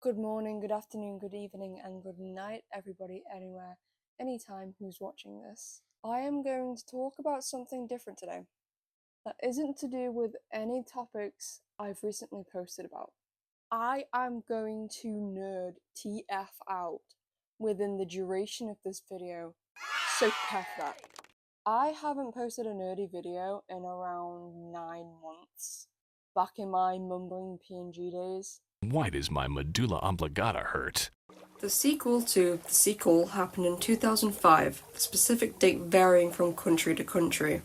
Good morning, good afternoon, good evening, and good night, everybody, anywhere, anytime who's watching this. I am going to talk about something different today that isn't to do with any topics I've recently posted about. I am going to nerd TF out within the duration of this video, so F that. I haven't posted a nerdy video in around 9 months, back in my mumbling PNG days. Why does my medulla oblongata hurt? The sequel to the sequel happened in 2005, the specific date varying from country to country.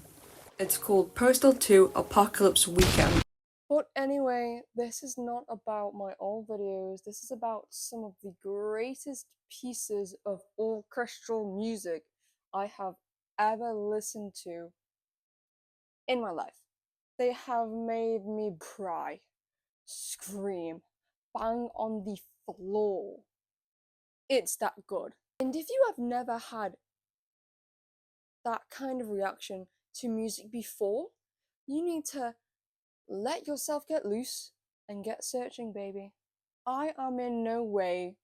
It's called Postal 2 Apocalypse Weekend. But anyway, this is not about my old videos, this is about some of the greatest pieces of orchestral music I have ever listened to in my life. They have made me cry, scream, bang on the floor. It's that good. And if you have never had that kind of reaction to music before, you need to let yourself get loose and get searching, baby. I am in no way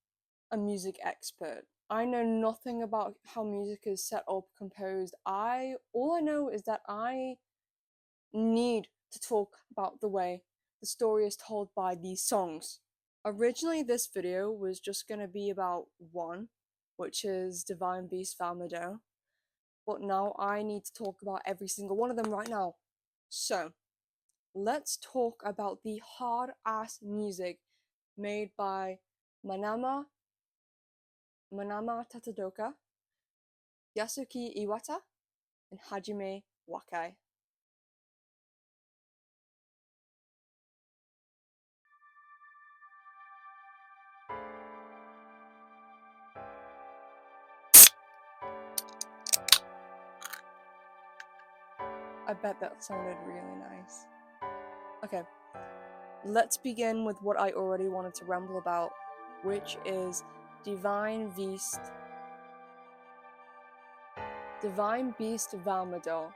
a music expert. I know nothing about how music is set up, composed. All I know is that I need to talk about the way the story is told by these songs. Originally, this video was just gonna be about one, which is Divine Beast Vah Medoh, but now I need to talk about every single one of them right now. So, let's talk about the hard-ass music made by Manama Tatadoka, Yasuki Iwata, and Hajime Wakai. I bet that sounded really nice. Okay, let's begin with what I already wanted to ramble about, which is Divine Beast Vah Medoh.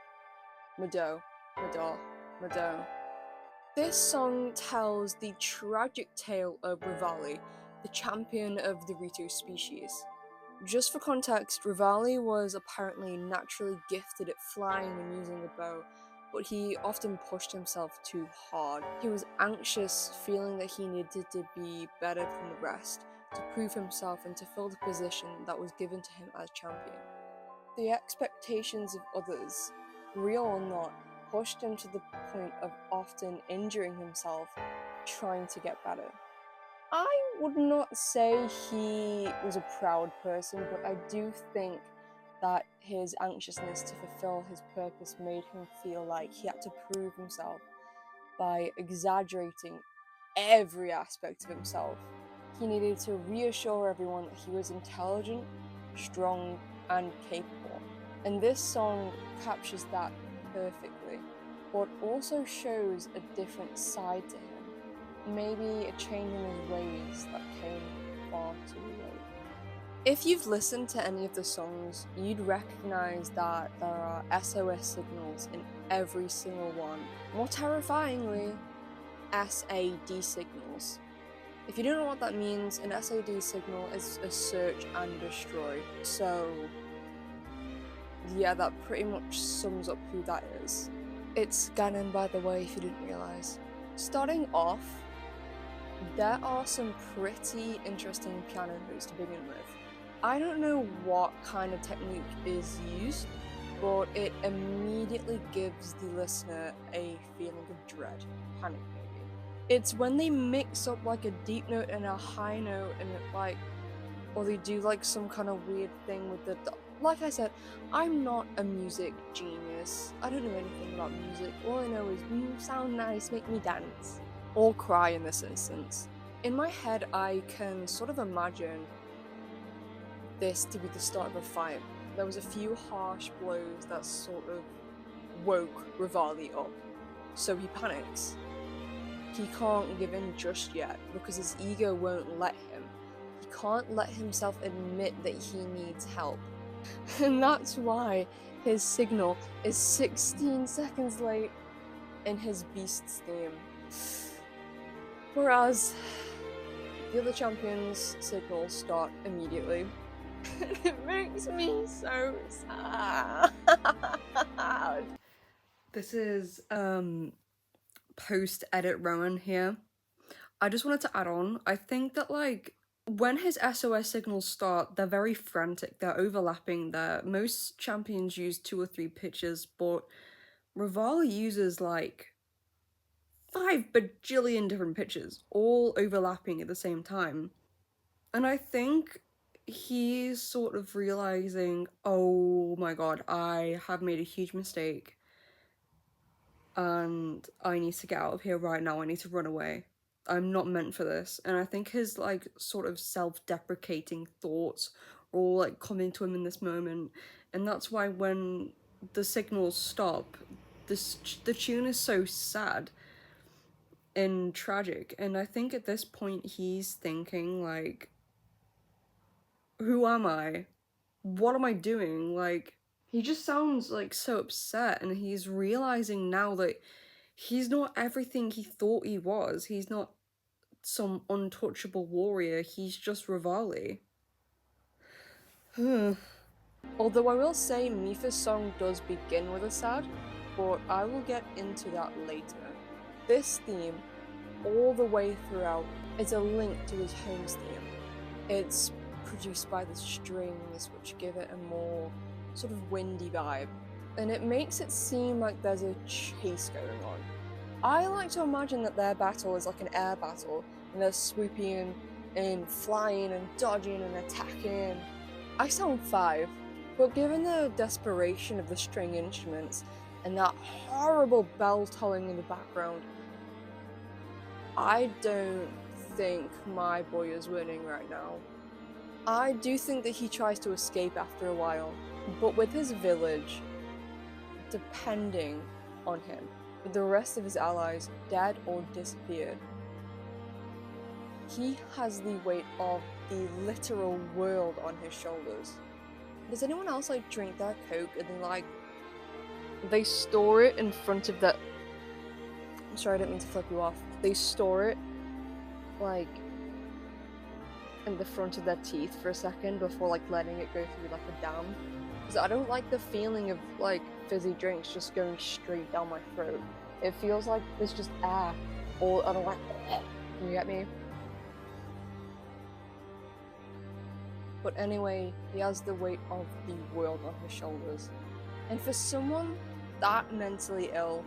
This song tells the tragic tale of Rivali, the champion of the Rito species. Just for context, Rivali was apparently naturally gifted at flying and using a bow, but he often pushed himself too hard. He was anxious, feeling that he needed to be better than the rest, to prove himself and to fill the position that was given to him as champion. The expectations of others, real or not, pushed him to the point of often injuring himself, trying to get better. I would not say he was a proud person, but I do think that his anxiousness to fulfill his purpose made him feel like he had to prove himself by exaggerating every aspect of himself. He needed to reassure everyone that he was intelligent, strong, and capable. And this song captures that perfectly, but also shows a different side to him. Maybe a change in his ways that came far too late. If you've listened to any of the songs, you'd recognize that there are SOS signals in every single one. More terrifyingly, SAD signals. If you don't know what that means, an SAD signal is a search and destroy. So, yeah, that pretty much sums up who that is. It's Ganon, by the way, if you didn't realize. Starting off, there are some pretty interesting piano notes to begin with. I don't know what kind of technique is used, but it immediately gives the listener a feeling of dread, panic maybe. It's when they mix up like a deep note and a high note and or they do like some kind of weird thing with the like I said, I'm not a music genius. I don't know anything about music. All I know is sound nice, make me dance. Or cry in this instance. In my head, I can sort of imagine this to be the start of a fight. There was a few harsh blows that sort of woke Rivali up, so he panics. He can't give in just yet because his ego won't let him. He can't let himself admit that he needs help. And that's why his signal is 16 seconds late in his Beast's theme. Whereas The other champions' signals start immediately. It makes me so sad. This is post-edit Rowan here. I just wanted to add on, I think that like when his SOS signals start, they're very frantic, they're overlapping there. Most champions use 2 or 3 pitches, but Rivali uses like 5 bajillion different pitches, all overlapping at the same time. And I think he's sort of realizing, oh my god, I have made a huge mistake. And I need to get out of here right now, I need to run away. I'm not meant for this. And I think his like sort of self-deprecating thoughts are all like coming to him in this moment. And that's why when the signals stop, the tune is so sad and tragic. And I think at this point he's thinking like, who am I? What am I doing? Like, he just sounds like so upset, and he's realizing now that he's not everything he thought he was. He's not some untouchable warrior, he's just Rivali. Although I will say Mipha's song does begin with a sad, but I will get into that later. This theme, all the way throughout, is a link to his home's theme. It's produced by the strings, which give it a more sort of windy vibe, and it makes it seem like there's a chase going on. I like to imagine that their battle is like an air battle, and they're swooping and flying and dodging and attacking. I sound 5, but given the desperation of the string instruments and that horrible bell tolling in the background, I don't think my boy is winning right now. I do think that he tries to escape after a while, but with his village depending on him, with the rest of his allies dead or disappeared, he has the weight of the literal world on his shoulders. Does anyone else like drink their Coke and then like they store it in front of the... I'm sorry, I didn't mean to flip you off. They store it like in the front of their teeth for a second before like letting it go through like a dam, because I don't like the feeling of like fizzy drinks just going straight down my throat. It feels like there's just air, or I don't like... You get me? But anyway, he has the weight of the world on his shoulders, and for someone that mentally ill,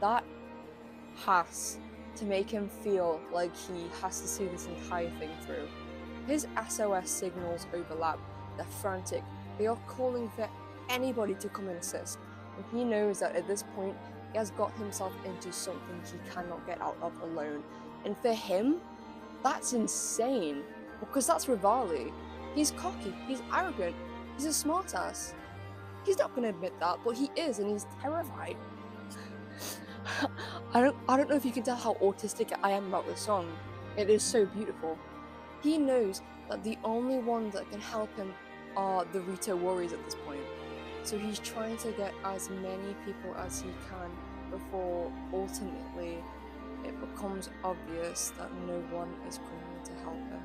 that has to make him feel like he has to see this entire thing through. His SOS signals overlap, they're frantic, they are calling for anybody to come and assist, and he knows that at this point he has got himself into something he cannot get out of alone. And for him, that's insane, because that's Rivali. He's cocky, he's arrogant, he's a smartass. He's not gonna admit that, but he is, and he's terrified. I don't know if you can tell how autistic I am about this song. It is so beautiful. He knows that the only ones that can help him are the Ruta warriors at this point. So he's trying to get as many people as he can before ultimately it becomes obvious that no one is coming to help him.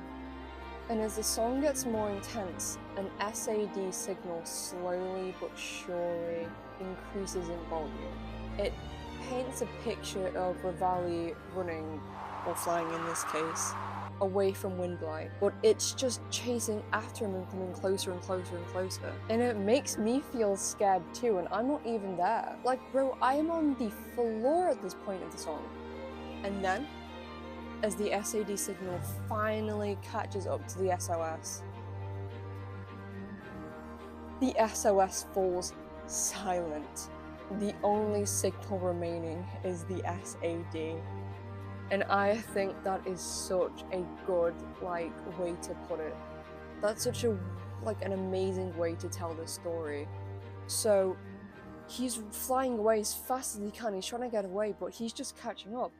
And as the song gets more intense, an SAD signal slowly but surely increases in volume. It paints a picture of Rivali running, or flying in this case, away from Windblight, but it's just chasing after him and coming closer and closer and closer. And it makes me feel scared too, and I'm not even there. Like, bro, I am on the floor at this point of the song. And then, as the SAD signal finally catches up to the SOS falls silent. The only signal remaining is the SAD. And I think that is such a good, like, way to put it. That's such a, like, an amazing way to tell this story. So, he's flying away as fast as he can, he's trying to get away, but he's just catching up.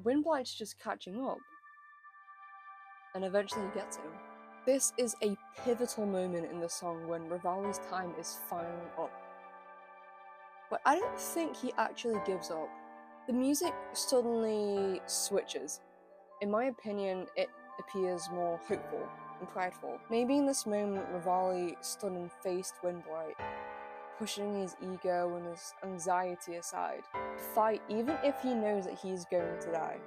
Windblight's just catching up. And eventually he gets him. This is a pivotal moment in the song when Rivali's time is finally up. But I don't think he actually gives up. The music suddenly switches. In my opinion, it appears more hopeful and prideful. Maybe in this moment, Rivali stood and faced Windblight, pushing his ego and his anxiety aside, to fight even if he knows that he's going to die.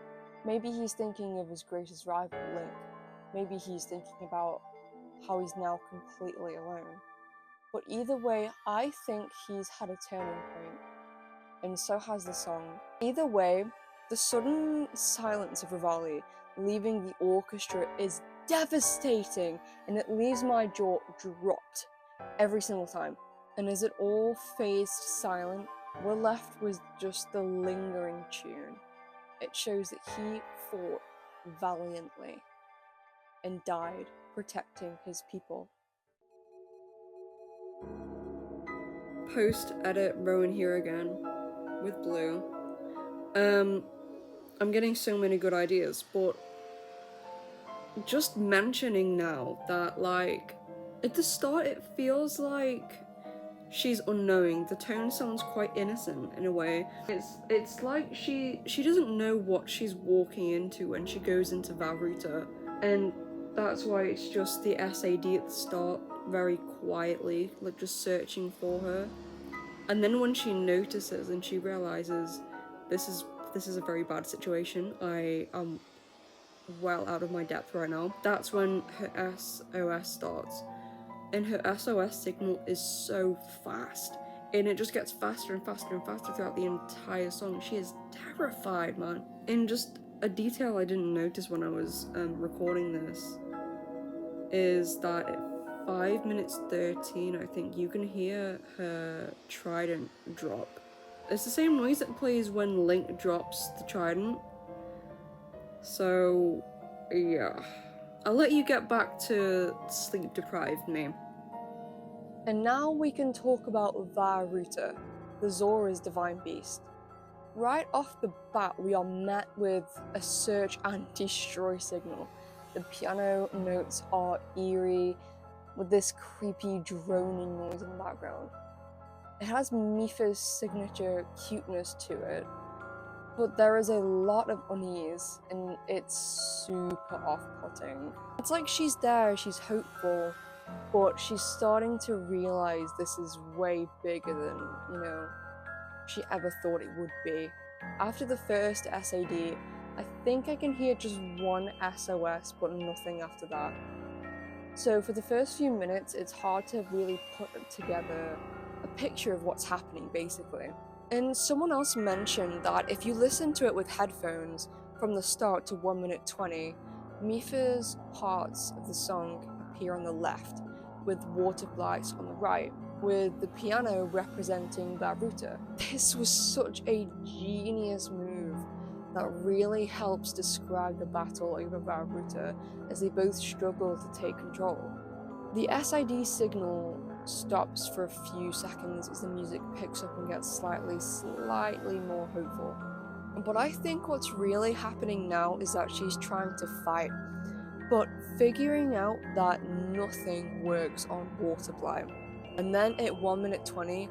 Maybe he's thinking of his greatest rival, Link. Maybe he's thinking about how he's now completely alone. But either way, I think he's had a turning point, and so has the song. Either way, the sudden silence of Rivali leaving the orchestra is devastating, and it leaves my jaw dropped every single time. And as it all fades to silent, we're left with just the lingering tune. It shows that he fought valiantly and died protecting his people. Post-edit Rowan here again with Blue. I'm getting so many good ideas, but just mentioning now that, like, at the start it feels like she's unknowing. The tone sounds quite innocent in a way. It's like she doesn't know what she's walking into when she goes into Vah Ruta, and that's why it's just the SAD at the start, very quietly, like just searching for her. And then when she notices and she realizes this is a very bad situation, I am well out of my depth right now, that's when her SOS starts. And her SOS signal is so fast, and it just gets faster and faster and faster throughout the entire song. She is terrified, man. And just a detail I didn't notice when I was recording this is that at 5 minutes 13, I think, you can hear her trident drop. It's the same noise that plays when Link drops the trident. So, yeah. I'll let you get back to sleep-deprived me. And now we can talk about Vah Ruta, the Zora's divine beast. Right off the bat, we are met with a search and destroy signal. The piano notes are eerie, with this creepy droning noise in the background. It has Mipha's signature cuteness to it, but there is a lot of unease, and it's super off-putting. It's like she's there, she's hopeful, but she's starting to realize this is way bigger than, she ever thought it would be. After the first SAD, I think I can hear just one SOS, but nothing after that. So for the first few minutes, it's hard to really put together a picture of what's happening, basically. And someone else mentioned that if you listen to it with headphones from the start to 1 minute 20, Mipha's parts of the song appear on the left, with water blights on the right, with the piano representing Vah Ruta. This was such a genius move that really helps describe the battle over Vah Ruta as they both struggle to take control. The SID signal stops for a few seconds as the music picks up and gets slightly more hopeful. But I think what's really happening now is that she's trying to fight, but figuring out that nothing works on water blight. And then at 1 minute 20,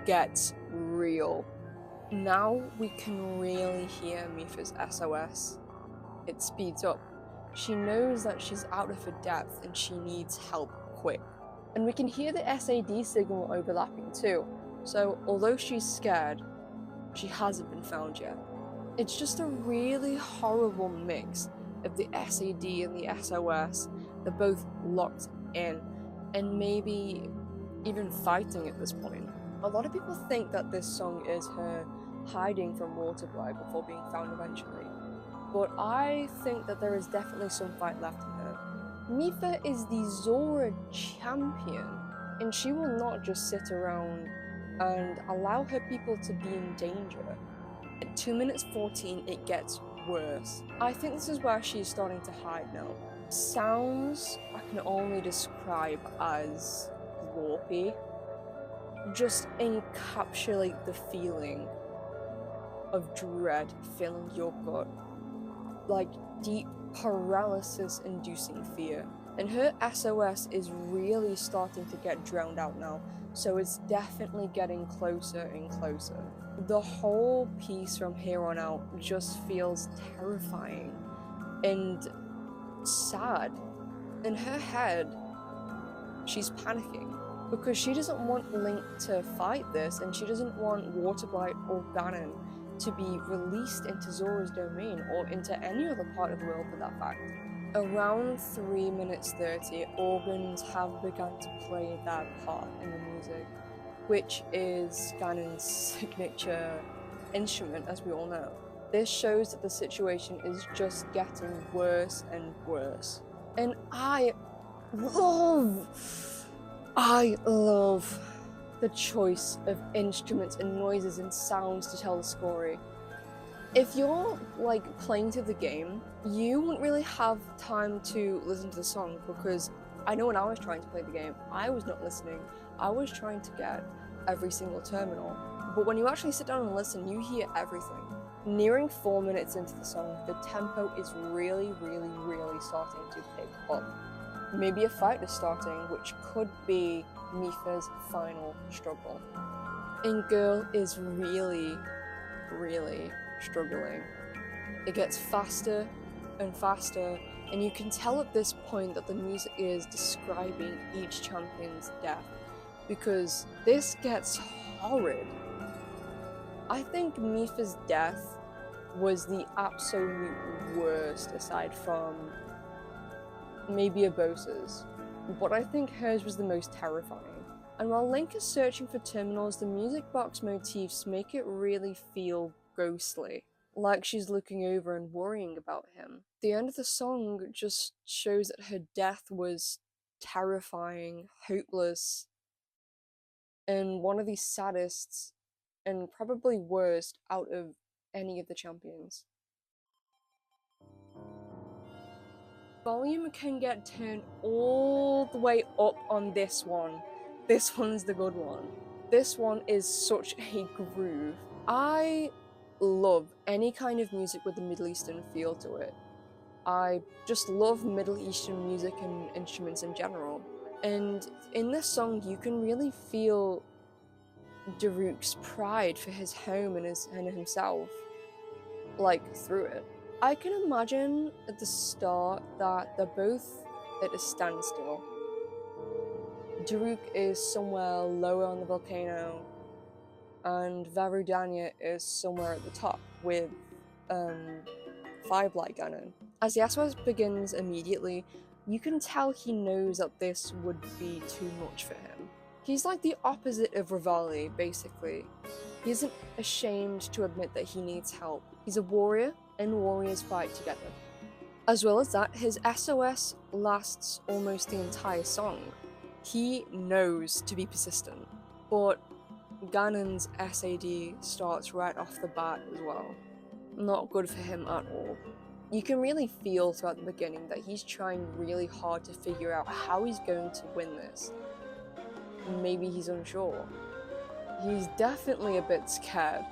gets real. Now we can really hear Mipha's SOS. It speeds up. She knows that she's out of her depth and she needs help quick. And we can hear the SAD signal overlapping too, so although she's scared, she hasn't been found yet. It's just a really horrible mix of the SAD and the SOS. They're both locked in, and maybe even fighting at this point. A lot of people think that this song is her hiding from Waterblight before being found eventually, but I think that there is definitely some fight left in her. Mipha is the Zora champion, and she will not just sit around and allow her people to be in danger. At 2 minutes 14, it gets worse. I think this is where she's starting to hide now. Sounds I can only describe as glorpy. Just encapsulate the feeling of dread filling your gut, like deep paralysis-inducing fear. And her SOS is really starting to get drowned out now, so it's definitely getting closer and closer. The whole piece from here on out just feels terrifying. and sad. In her head, she's panicking because she doesn't want Link to fight this, and she doesn't want Waterblight or Ganon to be released into Zora's domain or into any other part of the world for that fact. Around 3 minutes 30, organs have begun to play their part in the music, which is Ganon's signature instrument, as we all know. This shows that the situation is just getting worse and worse. And I love the choice of instruments and noises and sounds to tell the story. If you're like playing through the game, you won't really have time to listen to the song, because I know when I was trying to play the game, I was not listening. I was trying to get every single terminal. But when you actually sit down and listen, you hear everything. Nearing 4 minutes into the song, the tempo is really starting to pick up. Maybe a fight is starting, which could be Mipha's final struggle. And Girl is really struggling. It gets faster and faster, and you can tell at this point that the music is describing each champion's death, because this gets horrid. I think Mipha's death was the absolute worst, aside from maybe Abosa's, but I think hers was the most terrifying. And while Link is searching for terminals, the music box motifs make it really feel ghostly, like she's looking over and worrying about him. The end of the song just shows that her death was terrifying, hopeless, and one of the saddest and probably worst out of any of the champions. Volume can get turned all the way up on this one. This one's the good one. This one is such a groove. I love any kind of music with a Middle Eastern feel to it. I just love Middle Eastern music and instruments in general. And in this song, you can really feel Daruk's pride for his home and himself, like, through it. I can imagine at the start that they're both at a standstill. Daruk is somewhere lower on the volcano, and Vah Rudania is somewhere at the top with Firelight Ganon. As the SOS begins immediately, you can tell he knows that this would be too much for him. He's like the opposite of Revali, basically. He isn't ashamed to admit that he needs help. He's a warrior, and warriors fight together. As well as that, his SOS lasts almost the entire song. He knows to be persistent, but Ganon's SAD starts right off the bat as well. Not good for him at all. You can really feel throughout the beginning that he's trying really hard to figure out how he's going to win this. Maybe he's unsure. He's definitely a bit scared.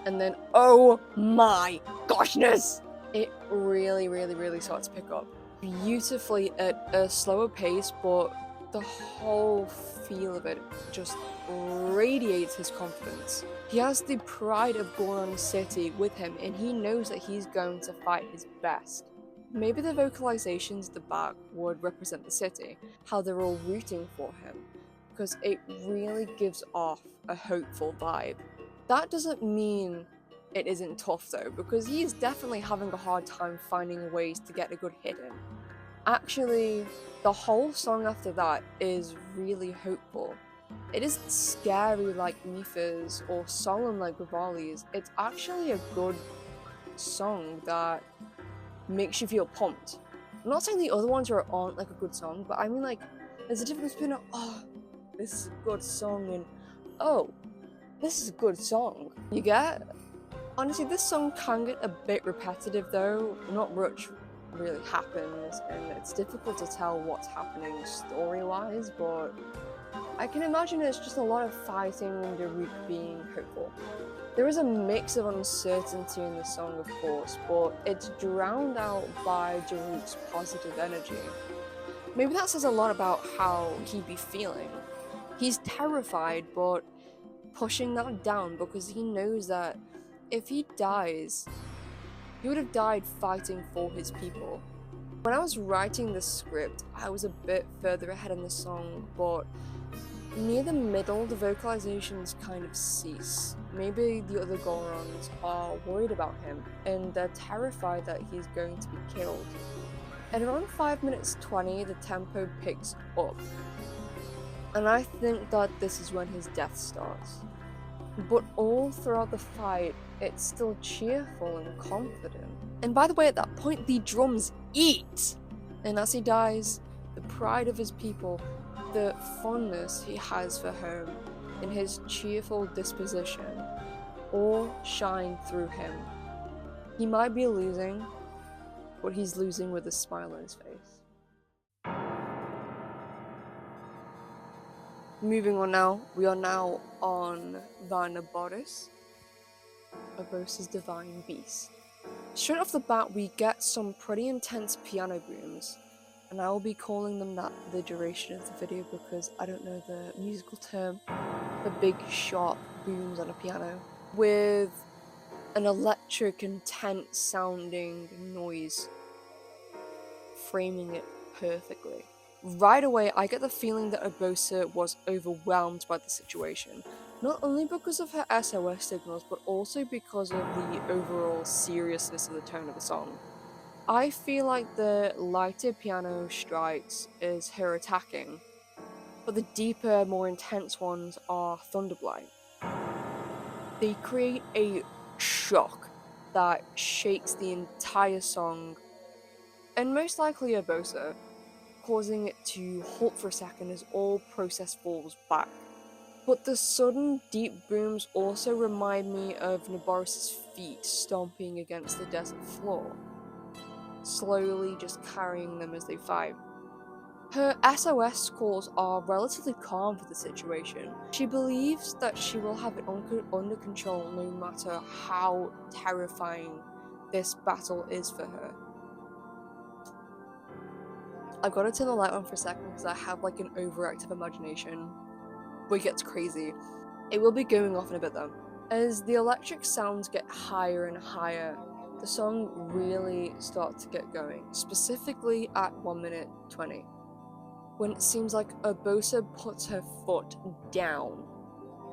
And then, oh my goshness! It really starts to pick up. Beautifully at a slower pace, but the whole feel of it just radiates his confidence. He has the pride of Goron City with him, and he knows that he's going to fight his best. Maybe the vocalizations at the back would represent the city, how they're all rooting for him, because it really gives off a hopeful vibe. That doesn't mean it isn't tough though, because he's definitely having a hard time finding ways to get a good hit in. Actually, the whole song after that is really hopeful. It isn't scary like Mipha's or solemn like Revali's. It's actually a good song that makes you feel pumped. I'm not saying the other ones aren't like a good song, but I mean, like, there's a difference between this is a good song and this is a good song. You get? Honestly, this song can get a bit repetitive though. Not much really happens, and it's difficult to tell what's happening story-wise, but I can imagine it's just a lot of fighting and Daruk being hopeful. There is a mix of uncertainty in the song, of course, but it's drowned out by Daruk's positive energy. Maybe that says a lot about how he'd be feeling. He's terrified, but pushing that down because he knows that if he dies, He would have died fighting for his people. When I was writing the script, I was a bit further ahead in the song, but near the middle, the vocalizations kind of cease. Maybe the other Gorons are worried about him, and they're terrified that he's going to be killed. At around 5 minutes 20, the tempo picks up, and I think that this is when his death starts. But all throughout the fight, it's still cheerful and confident. And by the way, at that point, the drums eat! And as he dies, the pride of his people, the fondness he has for home, and his cheerful disposition, all shine through him. He might be losing, but he's losing with a smile on his face. Moving on now, we are now on Vah Neboris, Urbosa's divine beast. Straight off the bat, we get some pretty intense piano booms, and I will be calling them that the duration of the video because I don't know the musical term for big sharp booms on a piano, with an electric intense sounding noise framing it perfectly. Right away, I get the feeling that Urbosa was overwhelmed by the situation, not only because of her SOS signals, but also because of the overall seriousness of the tone of the song. I feel like the lighter piano strikes is her attacking, but the deeper, more intense ones are Thunderblight. They create a shock that shakes the entire song, and most likely Urbosa, causing it to halt for a second as all process falls back. But the sudden deep booms also remind me of Neboris' feet stomping against the desert floor, slowly just carrying them as they fight. Her SOS calls are relatively calm for the situation. She believes that she will have it under control no matter how terrifying this battle is for her. I've got to turn the light on for a second because I have like an overactive imagination, but it gets crazy. It will be going off in a bit though. As the electric sounds get higher and higher, the song really starts to get going, specifically at 1 minute 20, when it seems like Urbosa puts her foot down.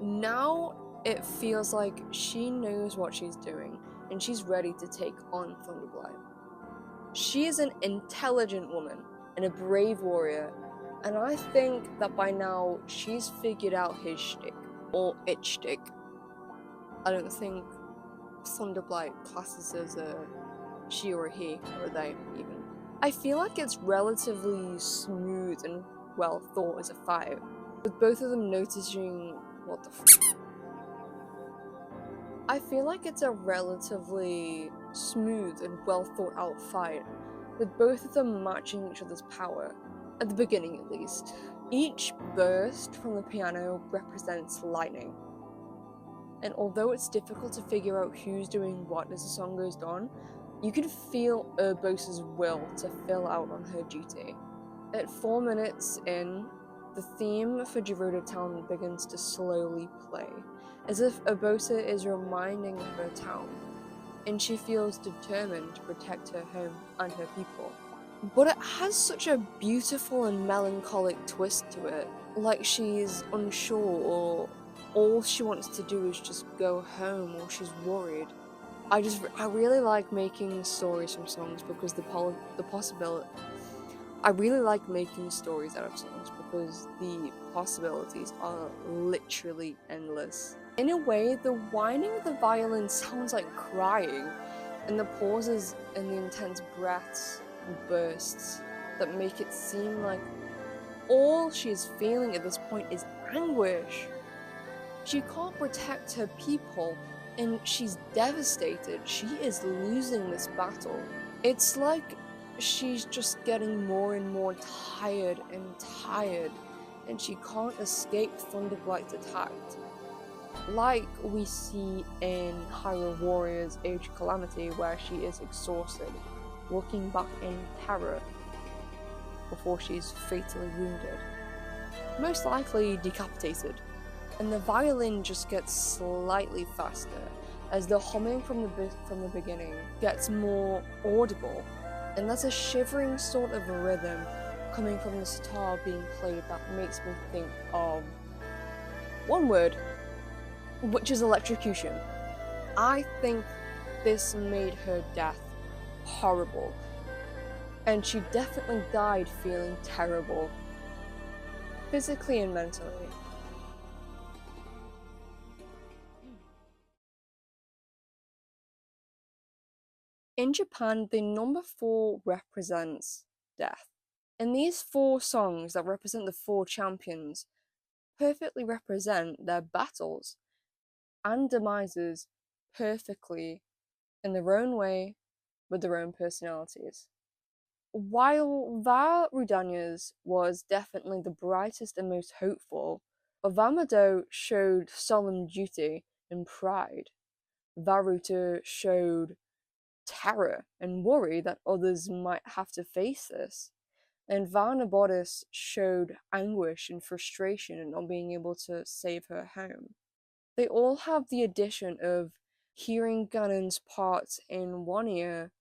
Now it feels like she knows what she's doing, and she's ready to take on Thunderblight. She is an intelligent woman and a brave warrior, and I think that by now she's figured out his shtick, or its shtick. I don't think Thunderblight classes as a she or a he, or a they, even. I feel like it's relatively smooth and well thought as a fight, with both of them noticing what the I feel like it's a relatively smooth and well thought out fight, with both of them matching each other's power, at the beginning at least. Each burst from the piano represents lightning, and although it's difficult to figure out who's doing what as the song goes on, you can feel Urbosa's will to fill out on her duty. At 4 minutes in, the theme for Gerudo Town begins to slowly play, as if Urbosa is reminding her town, and she feels determined to protect her home and her people. But it has such a beautiful and melancholic twist to it, like she's unsure or all she wants to do is just go home or she's worried. I really like making stories from songs because I really like making stories out of songs because the possibilities are literally endless. In a way, the whining of the violin sounds like crying, and the pauses and the intense breaths and bursts that make it seem like all she is feeling at this point is anguish. She can't protect her people, and she's devastated. She is losing this battle. It's like she's just getting more and more tired, and she can't escape Thunderblight's attack. Like we see in Hyrule Warriors Age of Calamity, where she is exhausted, looking back in terror before she's fatally wounded, most likely decapitated. And the violin just gets slightly faster as the humming from the beginning gets more audible, and there's a shivering sort of a rhythm coming from the sitar being played that makes me think of one word, which is electrocution. I think this made her death horrible, and she definitely died feeling terrible, physically and mentally. In Japan, the number 4 represents death. And these 4 songs that represent the 4 champions perfectly represent their battles and demises perfectly in their own way with their own personalities. While Vah Rudania's was definitely the brightest and most hopeful, Vah Medoh showed solemn duty and pride. Vah Ruta showed terror and worry that others might have to face this. And Vah Neboris showed anguish and frustration at not being able to save her home. They all have the addition of hearing Ganon's parts in one ear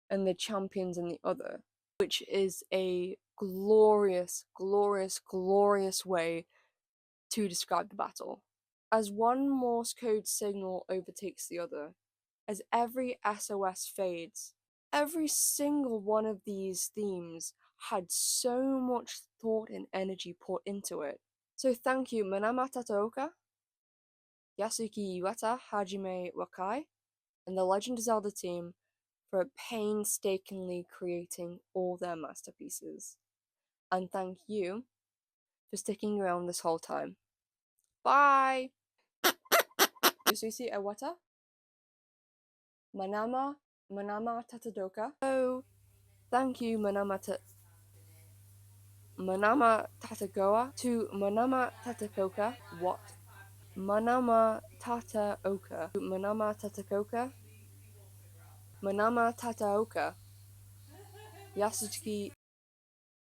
and the champions in the other, which is a glorious, glorious, glorious way to describe the battle. As one Morse code signal overtakes the other, as every SOS fades, every single one of these themes had so much thought and energy put into it. So thank you Manama Tataoka, Yasuki Iwata, Hajime Wakai, and the Legend of Zelda team for painstakingly creating all their masterpieces. And thank you for sticking around this whole time. Bye! Yasushi Iwata, Manama Tatadoka. Oh, thank you Manama Tatagoa to Manama Tatakoka. What? Manama Tataoka. Manama Tatakoka. Manama Tataoka. Yasuki